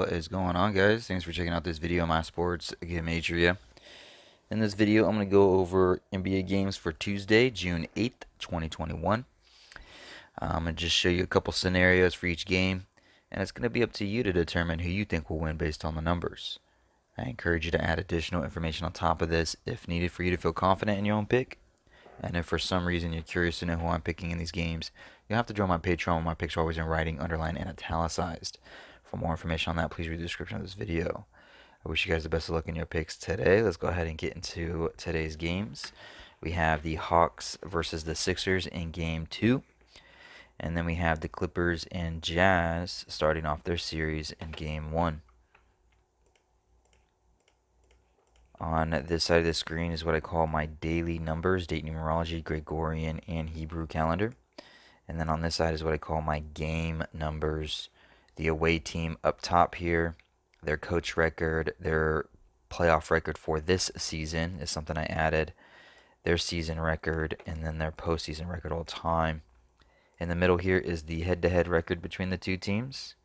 What is going on, guys? Thanks for checking out this video on my sports Gematria. In this video, I'm going to go over NBA games for Tuesday, June 8th, 2021. I'm going to just show you a couple scenarios for each game, and it's going to be up to you to determine who you think will win based on the numbers. I encourage you to add additional information on top of this if needed for you to feel confident in your own pick. And if for some reason you're curious to know who I'm picking in these games, you'll have to join my Patreon. My picks are always in writing, underlined, and italicized. For more information on that, please read the description of this video. I wish you guys the best of luck in your picks today. Let's go ahead and get into today's games. We have the Hawks versus the Sixers in Game 2. And then we have the Clippers and Jazz starting off their series in Game 1. On this side of the screen is what I call my daily numbers, date numerology, Gregorian, and Hebrew calendar. And then on this side is what I call my game numbers. The away team up top here, their coach record, their playoff record for this season is something I added, their season record, and then their postseason record all time. In the middle here is the head-to-head record between the two teams.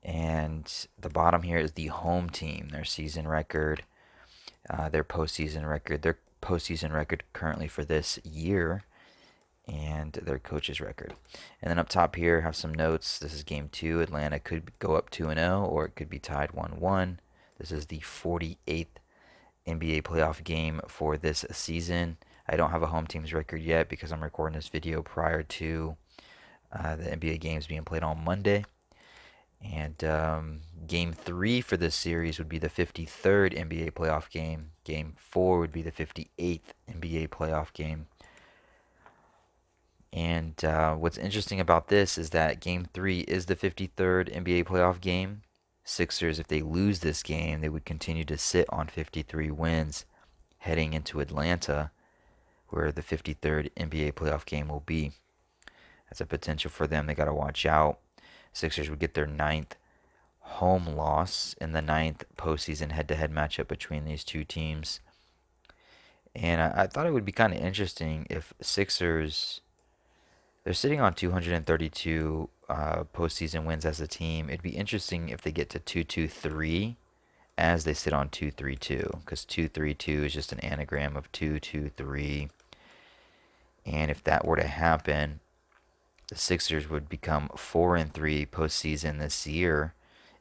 And the bottom here is the home team, their season record, their postseason record. Their postseason record currently for this year and their coach's record. And then up top here, have some notes. This is Game 2. Atlanta could go up 2-0, or it could be tied 1-1. This is the 48th NBA playoff game for this season. I don't have a home team's record yet because I'm recording this video prior to the NBA games being played on Monday. And Game 3 for this series would be the 53rd NBA playoff game. Game 4 would be the 58th NBA playoff game. And what's interesting about this is that Game 3 is the 53rd NBA playoff game. Sixers, if they lose this game, they would continue to sit on 53 wins heading into Atlanta, where the 53rd NBA playoff game will be. That's a potential for them. They got to watch out. Sixers would get their 9th home loss in the 9th postseason head-to-head matchup between these two teams. And I thought it would be kind of interesting if Sixers, they're sitting on 232 postseason wins as a team. It'd be interesting if they get to 223 as they sit on 232, because 232 is just an anagram of 223. And if that were to happen, the Sixers would become 4-3 postseason this year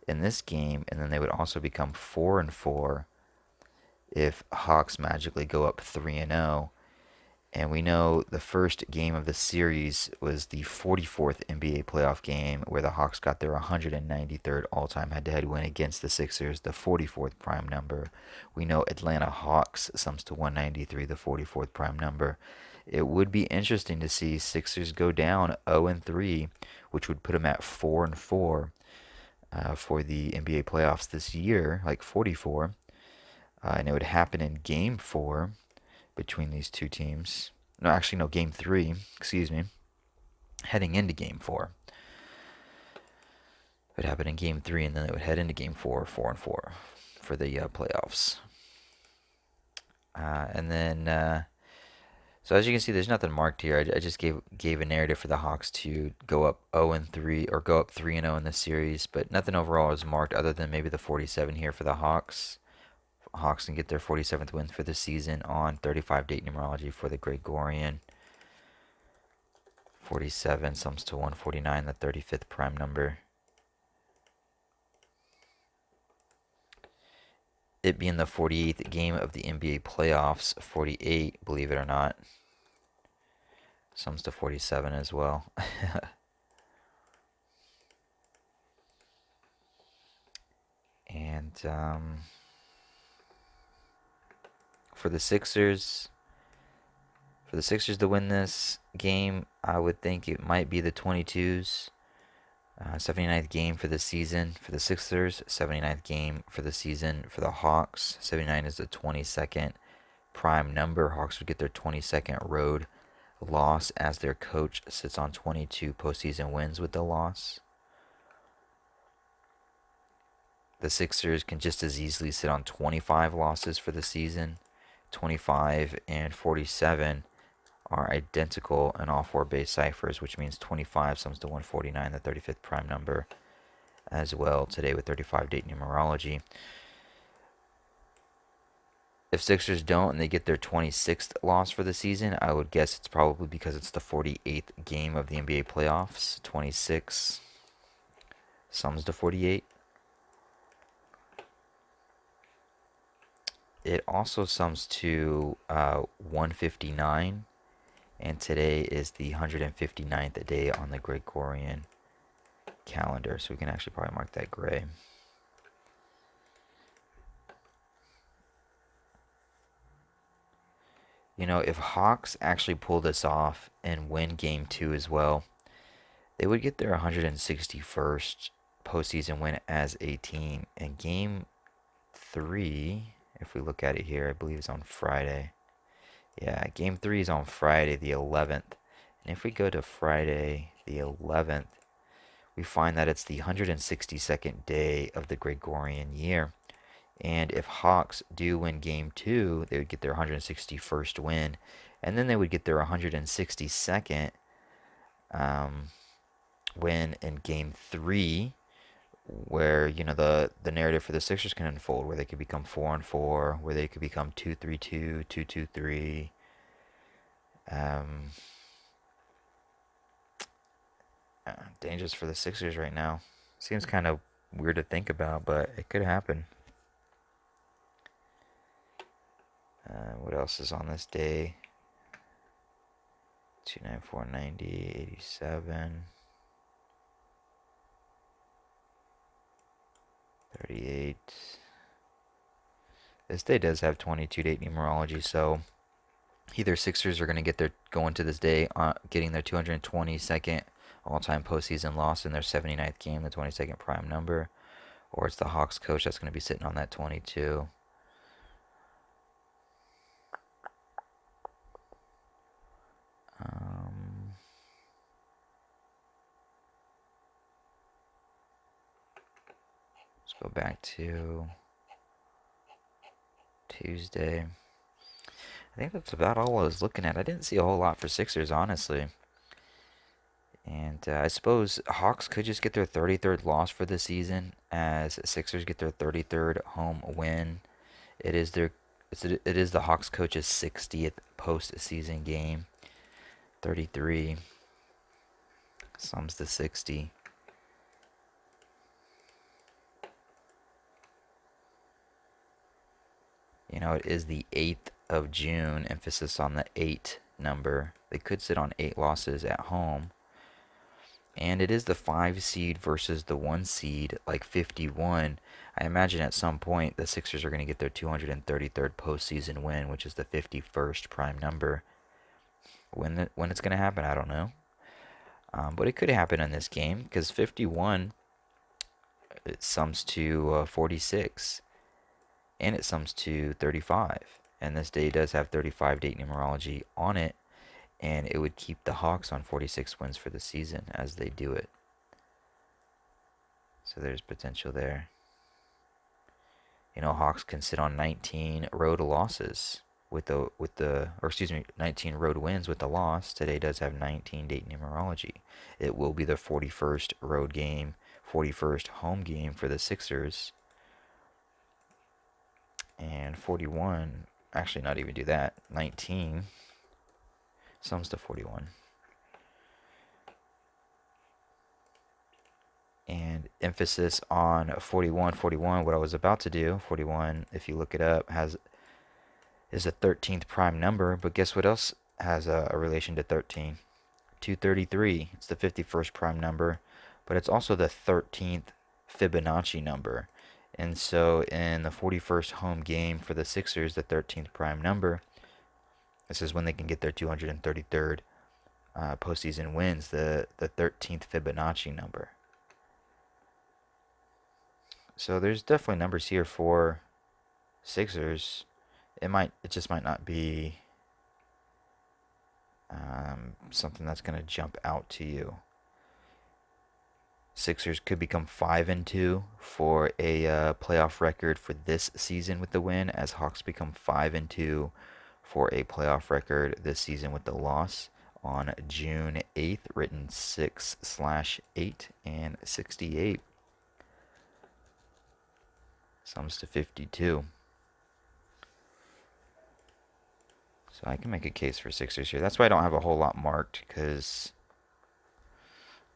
in this game, and then they would also become 4-4 if Hawks magically go up 3-0. And we know the first game of the series was the 44th NBA playoff game, where the Hawks got their 193rd all-time head-to-head win against the Sixers, the 44th prime number. We know Atlanta Hawks sums to 193, the 44th prime number. It would be interesting to see Sixers go down 0-3, which would put them at 4-4 for the NBA playoffs this year, like 44. And it would happen in Game 4 between these two teams. No, actually, no, Game 3, excuse me. Heading into Game 4. It would happen in Game 3, and then it would head into Game 4, 4-4 for the playoffs. And then... So as you can see, there's nothing marked here. I just gave a narrative for the Hawks to go up 0-3 or go up 3-0 in this series, but nothing overall is marked other than maybe the 47 here for the Hawks. Hawks can get their 47th win for the season on 35 date numerology for the Gregorian. 47 sums to 149, the 35th prime number. It being the 48th game of the NBA playoffs, 48, believe it or not, sums to 47 as well. And for the Sixers to win this game, I would think it might be the 22s. 79th game for the season for the Sixers, 79th game for the season for the Hawks. 79 is the 22nd prime number. Hawks would get their 22nd road loss as their coach sits on 22 postseason wins with the loss. The Sixers can just as easily sit on 25 losses for the season. 25 and 47 are identical in all four base ciphers, which means 25 sums to 149, the 35th prime number. as well today with 35 date numerology. If Sixers don't and they get their 26th loss for the season, I would guess it's probably because it's the 48th game of the NBA playoffs. 26 sums to 48. It also sums to 159, and today is the 159th day on the Gregorian calendar, so we can actually probably mark that gray. You know, if Hawks actually pull this off and win game 2 as well, they would get their 161st postseason win as a team. And game 3, if we look at it here, I believe it's on Friday. Yeah, game 3 is on Friday the 11th. And if we go to Friday the 11th, we find that it's the 162nd day of the Gregorian year. And if Hawks do win game 2, they would get their 161st win. And then they would get their 162nd win in game 3, where, you know, the narrative for the Sixers can unfold, where they could become 4-4, where they could become 2-3-2, 2-2-3. Dangerous for the Sixers right now. Seems kind of weird to think about, but it could happen. What else is on this day? 29490, 87, 38. This day does have 22 date numerology, so either Sixers are going to get their going to this day getting their 222nd all-time postseason loss in their 79th game, the 22nd prime number, or it's the Hawks coach that's going to be sitting on that 22. Let's go back to Tuesday. I think that's about all I was looking at. I didn't see a whole lot for Sixers, honestly. And I suppose Hawks could just get their 33rd loss for the season, as Sixers get their 33rd home win. It is the Hawks coach's 60th postseason game. 33 sums to 60. You know, it is the 8th of June, emphasis on the 8 number. They could sit on 8 losses at home. And it is the 5 seed versus the 1 seed, like 51. I imagine at some point the Sixers are going to get their 233rd postseason win, which is the 51st prime number. When it's going to happen, I don't know. But it could happen in this game, because 51, it sums to 46. And it sums to 35. And this day does have 35 date numerology on it. And it would keep the Hawks on 46 wins for the season as they do it. So there's potential there. You know, Hawks can sit on 19 road losses with 19 road wins with the loss. Today does have 19 date numerology. It will be the 41st road game, 41st home game for the Sixers. And 41, actually not even do that, 19 sums to 41. And emphasis on 41. 41, what I was about to do, 41, if you look it up, is a 13th prime number. But guess what else has a relation to 13? 233. It's the 51st prime number, but it's also the 13th Fibonacci number. And so in the 41st home game for the Sixers, the 13th prime number, this is when they can get their 233rd postseason wins, the 13th Fibonacci number. So there's definitely numbers here for Sixers. It just might not be something that's going to jump out to you. Sixers could become 5-2 for a playoff record for this season with the win, as Hawks become 5-2 for a playoff record this season with the loss on June 8th, written 6/8 and 68. Sums to 52. So I can make a case for Sixers here. That's why I don't have a whole lot marked, because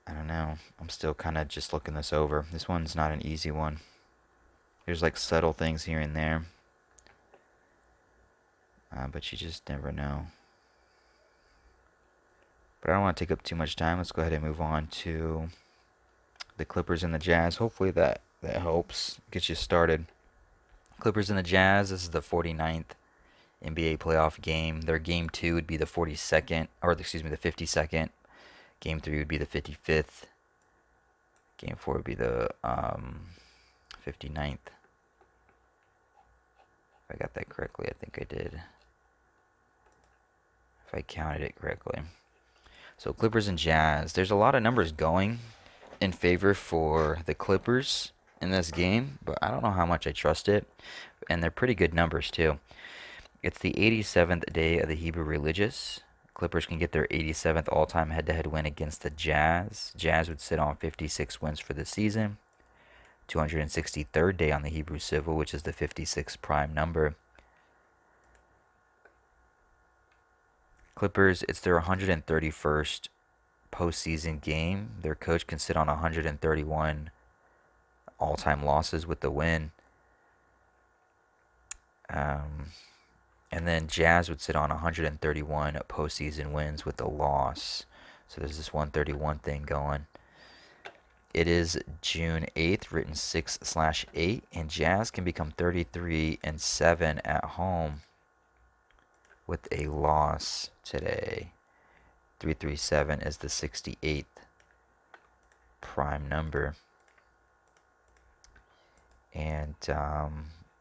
I don't know. I'm still kind of just looking this over. This one's not an easy one. There's like subtle things here and there. But you just never know. But I don't want to take up too much time. Let's go ahead and move on to the Clippers and the Jazz. Hopefully that helps get you started. Clippers and the Jazz, this is the 49th NBA playoff game. Their game 2 would be the 42nd, or excuse me, the 52nd. Game 3 would be the 55th. Game 4 would be the 59th. If I got that correctly, I think I did. If I counted it correctly. So Clippers and Jazz, there's a lot of numbers going in favor for the Clippers in this game, but I don't know how much I trust it. And they're pretty good numbers too. It's the 87th day of the Hebrew Religious. Clippers can get their 87th all-time head-to-head win against the Jazz. Jazz would sit on 56 wins for the season. 263rd day on the Hebrew Civil, which is the 56 prime number. Clippers, it's their 131st postseason game. Their coach can sit on 131 all-time losses with the win. And then Jazz would sit on 131 postseason wins with a loss. So there's this 131 thing going. It is June 8th, written 6/8, and Jazz can become 33-7 at home with a loss today. 337 is the 68th prime number. And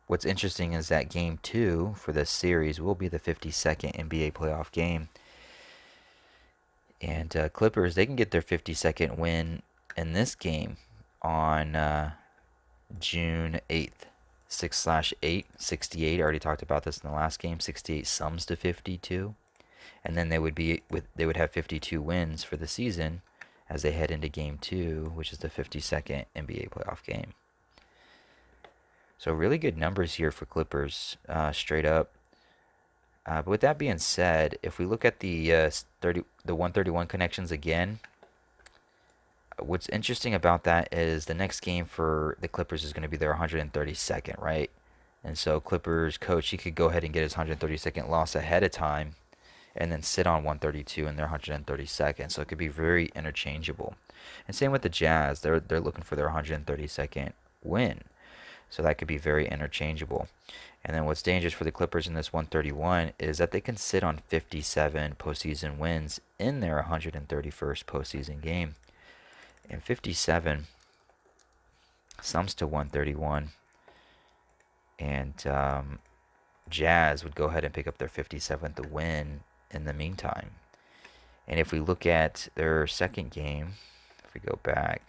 what's interesting is that game 2 for this series will be the 52nd NBA playoff game. And Clippers, they can get their 52nd win in this game on June 8th. 6/8, 68. I already talked about this in the last game. 68 sums to 52. And then they would have 52 wins for the season as they head into game 2, which is the 52nd NBA playoff game. So really good numbers here for Clippers, straight up. But with that being said, if we look at the 131 connections again, what's interesting about that is the next game for the Clippers is going to be their 132nd, right? And so Clippers coach, he could go ahead and get his 132nd loss ahead of time and then sit on 132 in their 132nd. So it could be very interchangeable. And same with the Jazz. They're looking for their 132nd win. So that could be very interchangeable. And then what's dangerous for the Clippers in this 131 is that they can sit on 57 postseason wins in their 131st postseason game. And 57 sums to 131. And Jazz would go ahead and pick up their 57th win in the meantime. And if we look at their second game, if we go back,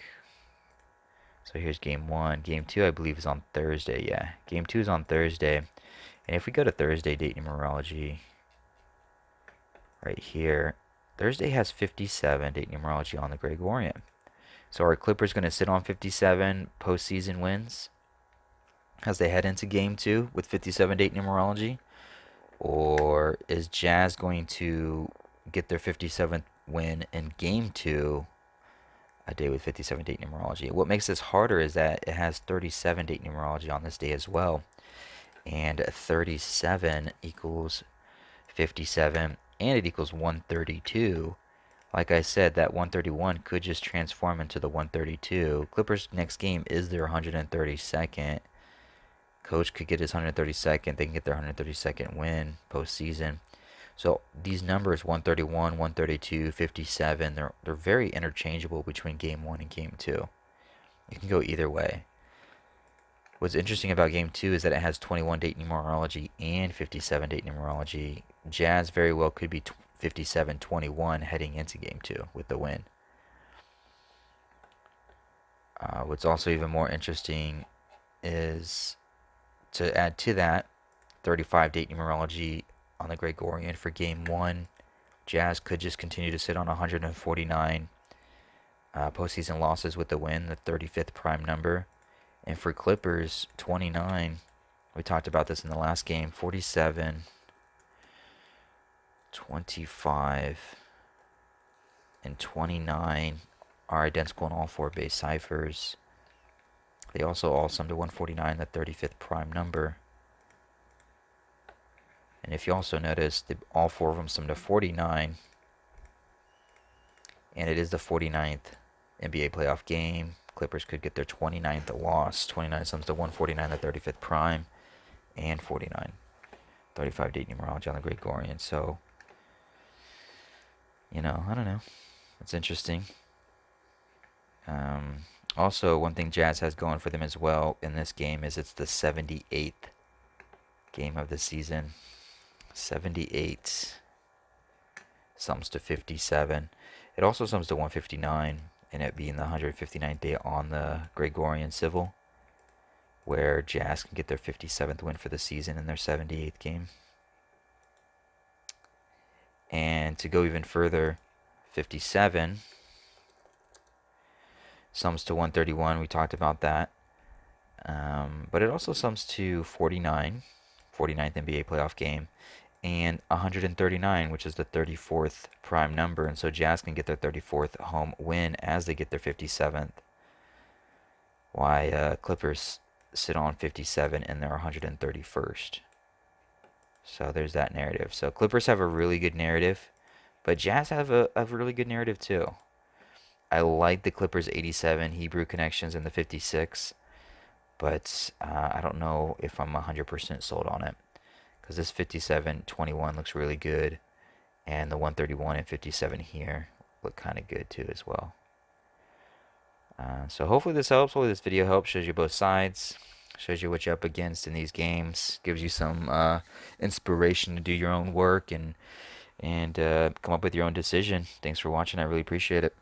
so here's game 1. Game 2, I believe, is on Thursday. Yeah, game 2 is on Thursday. And if we go to Thursday date numerology, right here, Thursday has 57 date numerology on the Gregorian. So are Clippers going to sit on 57 postseason wins as they head into game 2 with 57 date numerology? Or is Jazz going to get their 57th win in game 2, a day with 57 date numerology? What makes this harder is that it has 37 date numerology on this day as well. And 37 equals 57, and it equals 132. Like I said, that 131 could just transform into the 132. Clippers' next game is their 132nd. Coach could get his 132nd. They can get their 132nd win postseason. So these numbers, 131, 132, 57, they're very interchangeable between game 1 and game 2. It can go either way. What's interesting about game 2 is that it has 21 date numerology and 57 date numerology. Jazz very well could be 57-21 heading into game 2 with the win. What's also even more interesting is to add to that 35 date numerology on the Gregorian for game 1. Jazz could just continue to sit on 149 postseason losses with the win, the 35th prime number. And for Clippers, 29. We talked about this in the last game. 47, 25, and 29 are identical in all four base ciphers. They also all sum to 149, the 35th prime number. And if you also notice, all four of them sum to 49. And it is the 49th NBA playoff game. Clippers could get their 29th loss. 29 sums to 149, the 35th prime, and 49. 35 date numerology on the Gregorian. So, I don't know. It's interesting. Also, one thing Jazz has going for them as well in this game is it's the 78th game of the season. 78 sums to 57. It also sums to 159, and it being the 159th day on the Gregorian Civil, where Jazz can get their 57th win for the season in their 78th game. And to go even further, 57 sums to 131. We talked about that. But it also sums to 49, 49th NBA playoff game, and 139, which is the 34th prime number. And so Jazz can get their 34th home win as they get their 57th. Why Clippers sit on 57 and they're 131st. So there's that narrative. So Clippers have a really good narrative, but Jazz have a really good narrative too. I like the Clippers 87 Hebrew connections and the 56, but I don't know if I'm 100% sold on it, because this 57-21 looks really good, and the 131 and 57 here look kind of good too as well. So hopefully this helps. Hopefully this video helps. Shows you both sides. Shows you what you're up against in these games. Gives you some inspiration to do your own work and come up with your own decision. Thanks for watching. I really appreciate it.